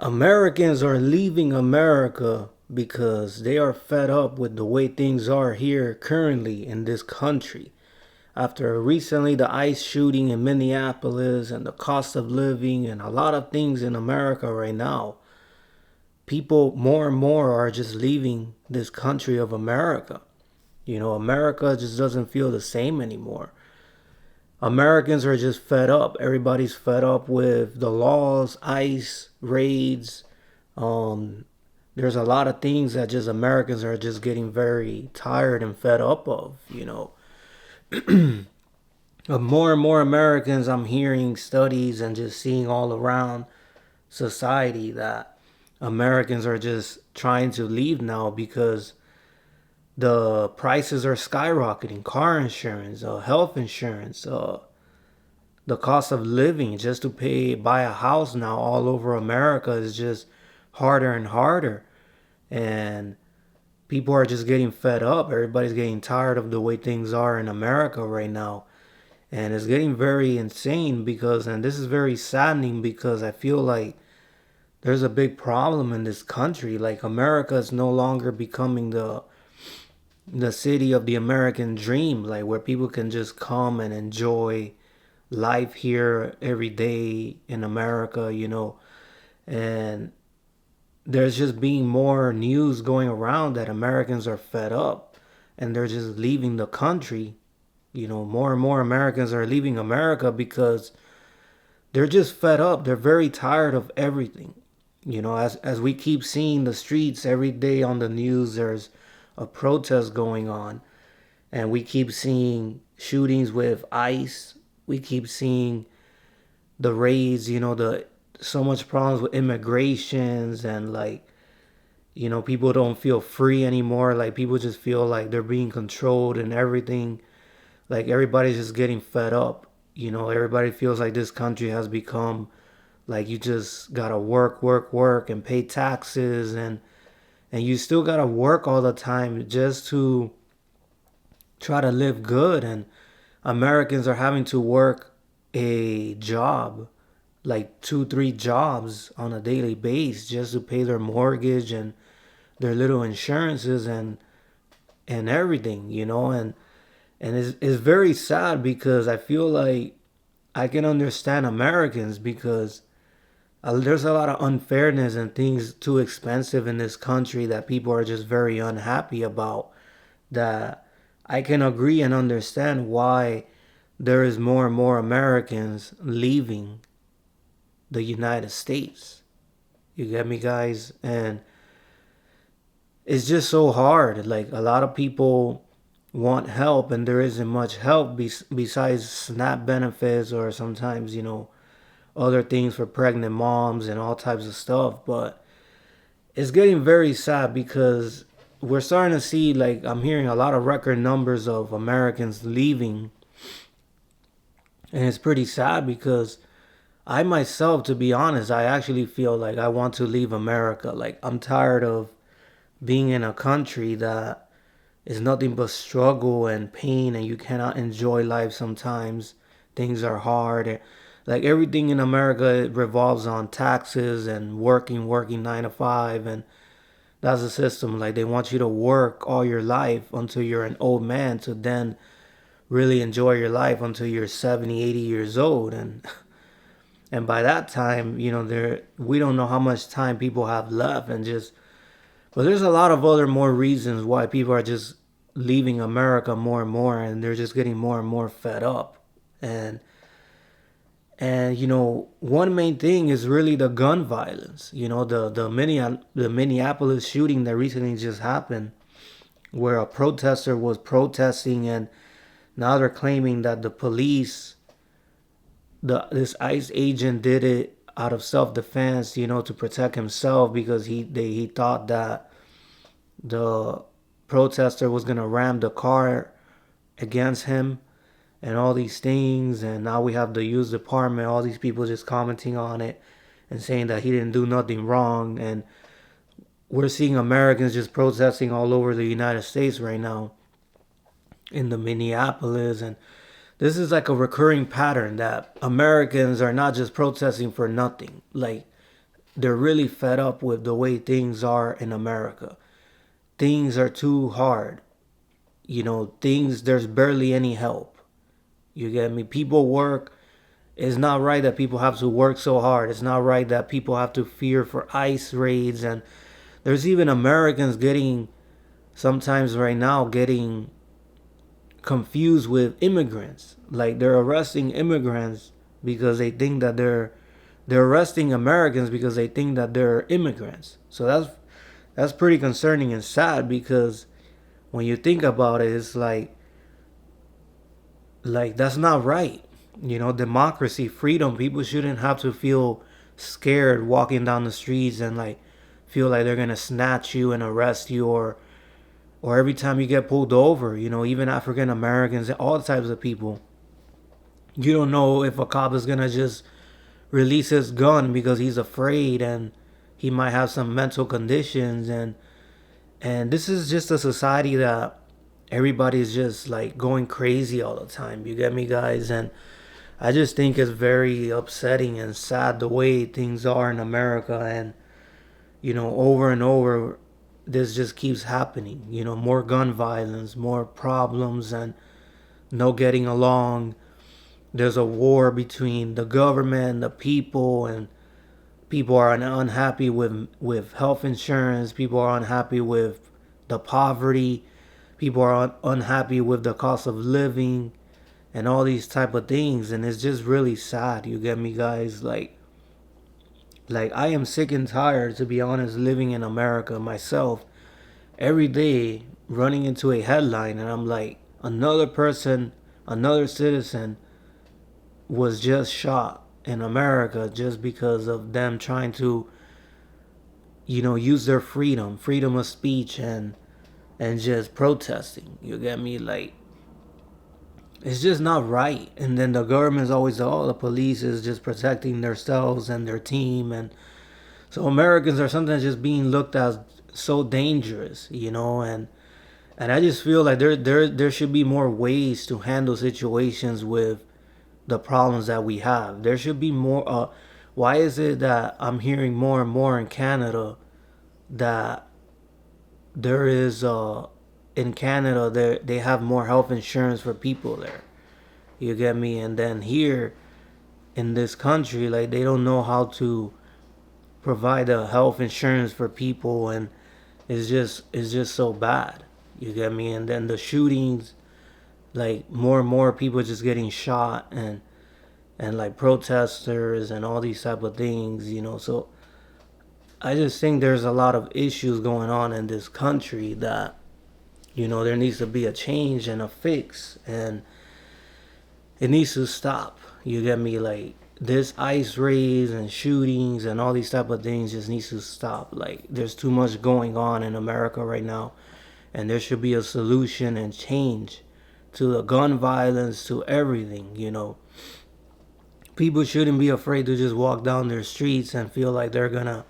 Americans are leaving America because they are fed up with the way things are here currently in this country. After recently the ICE shooting in Minneapolis and the cost of living and a lot of things in America right now, people more and more are just leaving this country of America. America just doesn't feel the same anymore. Americans are just fed up. Everybody's fed up with the laws, ICE, raids. Um, there's a lot of things that just Americans are just getting very tired and fed up of. More and more Americans, I'm hearing studies and just seeing all around society that Americans are just trying to leave now because the prices are skyrocketing. Car insurance, health insurance, the cost of living just to buy a house now all over America is just harder and harder. And people are just getting fed up. Everybody's getting tired of the way things are in America right now. And it's getting very insane and this is very saddening because I feel like there's a big problem in this country. Like America is no longer becoming the city of the American dream, like where people can just come and enjoy life here every day in America. And there's just being more news going around that Americans are fed up and they're just leaving the country. More and more Americans are leaving America because they're just fed up. They're very tired of everything. As we keep seeing the streets every day on the news, there's a protest going on, and we keep seeing shootings with ICE. We keep seeing the raids, the so much problems with immigrations and people don't feel free anymore. Like people just feel like they're being controlled and everything. Like everybody's just getting fed up. Everybody feels like this country has become like you just gotta work, work, work and pay taxes and you still gotta work all the time just to try to live good. And Americans are having to work a job, like 2 3 jobs on a daily basis just to pay their mortgage and their little insurances and everything. And it's very sad because I feel like I can understand Americans because there's a lot of unfairness and things too expensive in this country that people are just very unhappy about. That I can agree and understand why there is more and more Americans leaving the United States. You get me, guys? And it's just so hard. Like a lot of people want help and there isn't much help besides SNAP benefits or sometimes, other things for pregnant moms and all types of stuff. But it's getting very sad because we're starting to see, like, I'm hearing a lot of record numbers of Americans leaving. And it's pretty sad because I myself, to be honest, I actually feel like I want to leave America. Like, I'm tired of being in a country that is nothing but struggle and pain and you cannot enjoy life sometimes. Things are hard. Like everything in America revolves on taxes and working 9 to 5, and that's the system. Like they want you to work all your life until you're an old man to then really enjoy your life until you're 70, 80 years old. And by that time, we don't know how much time people have left but there's a lot of other more reasons why people are just leaving America more and more and they're just getting more and more fed up. And one main thing is really the gun violence. The Minneapolis shooting that recently just happened, where a protester was protesting, and now they're claiming that the police, this ICE agent, did it out of self-defense, to protect himself because he thought that the protester was gonna ram the car against him and all these things. And now we have the youth department, all these people just commenting on it and saying that he didn't do nothing wrong. And we're seeing Americans just protesting all over the United States right now in the Minneapolis. And this is like a recurring pattern that Americans are not just protesting for nothing. Like they're really fed up with the way things are in America. Things are too hard. Things, there's barely any help. You get me? People work. It's not right that people have to work so hard. It's not right that people have to fear for ICE raids. And there's even Americans getting, sometimes right now, getting confused with immigrants. Like they're arresting immigrants because they think that they're arresting Americans because they think that they're immigrants. So that's pretty concerning and sad, because when you think about it, it's like that's not right. Democracy, freedom, people shouldn't have to feel scared walking down the streets and like feel like they're gonna snatch you and arrest you, or every time you get pulled over. Even African Americans, all types of people, you don't know if a cop is gonna just release his gun because he's afraid and he might have some mental conditions. And this is just a society that everybody's just like going crazy all the time. You get me, guys? And I just think it's very upsetting and sad the way things are in America. And over and over, this just keeps happening. More gun violence, more problems, and no getting along. There's a war between the government and the people, and people are unhappy with health insurance. People are unhappy with the poverty. People are unhappy with the cost of living and all these type of things. And it's just really sad. You get me, guys? Like I am sick and tired, to be honest, living in America myself. Every day running into a headline and I'm like, another person, another citizen was just shot in America just because of them trying to use their freedom of speech, and just protesting. You get me? Like, it's just not right. And then the government's always, the police is just protecting themselves and their team. And so Americans are sometimes just being looked at so dangerous, and I just feel like there should be more ways to handle situations with the problems that we have. There should be more. Why is it that I'm hearing more and more in Canada that there is in Canada they have more health insurance for people there? You get me? And then here in this country, like, they don't know how to provide a health insurance for people, and it's just so bad. You get me? And then the shootings, like more and more people just getting shot, and like protesters and all these type of things. So I just think there's a lot of issues going on in this country that there needs to be a change and a fix, and it needs to stop. You get me? Like, this ICE raids and shootings and all these type of things just needs to stop. Like, there's too much going on in America right now, and there should be a solution and change to the gun violence, to everything. People shouldn't be afraid to just walk down their streets and feel like they're gonna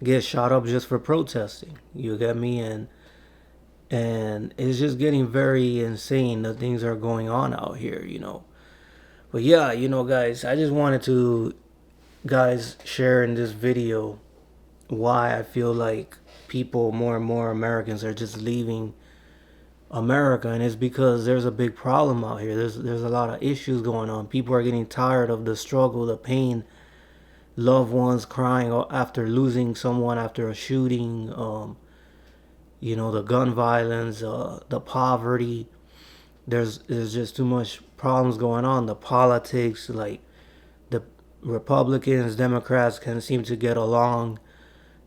get shot up just for protesting. You get me? And it's just getting very insane, the things that are going on out here. But yeah, guys, I just wanted to, guys, share in this video why I feel like people, more and more Americans, are just leaving America. And it's because there's a big problem out here. There's a lot of issues going on. People are getting tired of the struggle, the pain, loved ones crying after losing someone after a shooting, the gun violence, the poverty. There's just too much problems going on. The politics, like, the Republicans, Democrats can't seem to get along,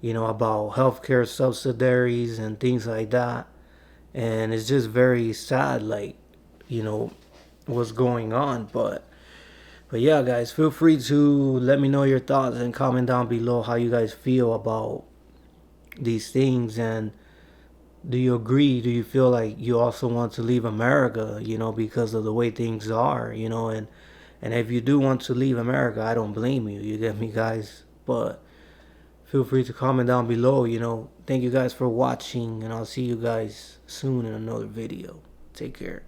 about healthcare subsidiaries and things like that. And it's just very sad, like, what's going on. But yeah, guys, feel free to let me know your thoughts and comment down below how you guys feel about these things. And do you agree? Do you feel like you also want to leave America, because of the way things are, and if you do want to leave America, I don't blame you. You get me, guys? But feel free to comment down below. Thank you guys for watching, and I'll see you guys soon in another video. Take care.